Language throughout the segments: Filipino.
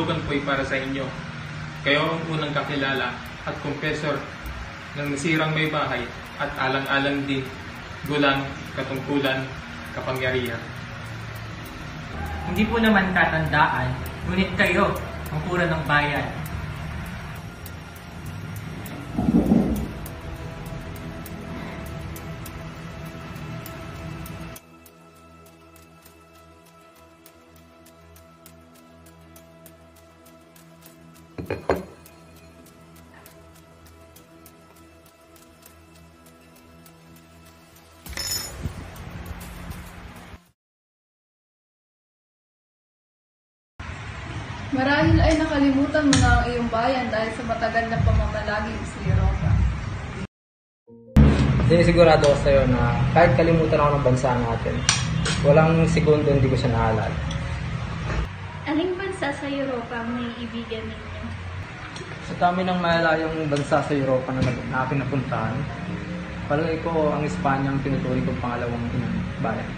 kahulugan po ay para sa inyo. Kayo ang unang kakilala at kumpesor ng nasirang may bahay at alang-alang din gulang, katungkulan, kapangyarihan. Hindi po naman tatandaan, ngunit kayo ang kura ng bayan. Marahil ay nakalimutan mo na ang iyong bayan dahil sa matagal na pamamalagi sa Europa. Sinisigurado ko sa'yo na kahit kalimutan ako ng bansa natin, walang segundo hindi ko siya naalala. Aling bansa sa Europa ang naiibigan ninyo? Sa dami ng malalayong bansa sa Europa na aking napuntahan, palagay ko ang Espanya ang tinuturing kong pangalawang inang bayan.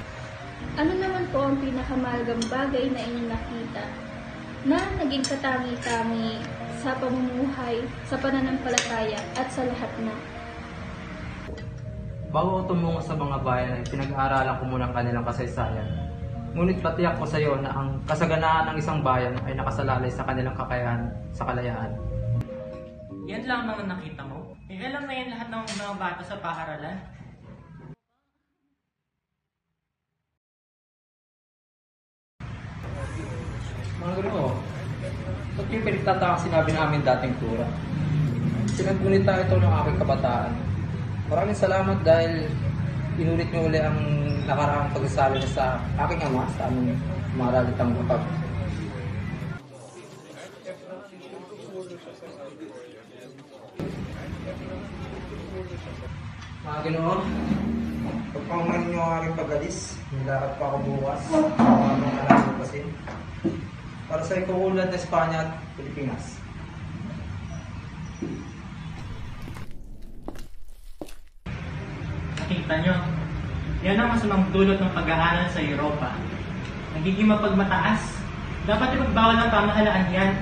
Ano naman po ang pinakamahalagang bagay na inyong nakita na naging katangi-tangi sa pamumuhay, sa pananampalataya at sa lahat na? Bago ko tumungo sa mga bayan ay pinag-aaralan ko muna ang kanilang kasaysayan. Ngunit patiyak ko sa iyo na ang kasaganaan ng isang bayan ay nakasalalay sa kanilang kakayahan sa kalayaan. Yan lang naman nakita mo? Alam na yan lahat ng mga bata sa paaralan? Mga gano'n, ito yung pinagtataka sinabi namin dating tura. Pinagpunita ito ng aking kabataan. Maraming salamat dahil inulit niyo uli ang nakaraang pagsasabi na sa aking ama sa aming mga ralitang kapag. Mga ganoon, pagpangunan niyo ang aking pag-alis, nilakad pa ako bukas, mga alas pasin, para sa ikuulad na Espanya at Pilipinas. Nakita nyo? Yan ang masamang dulot ng pag-aaral sa Europa. Nagiging mapagmataas. Dapat ipagbawal ng pamahalaan yan.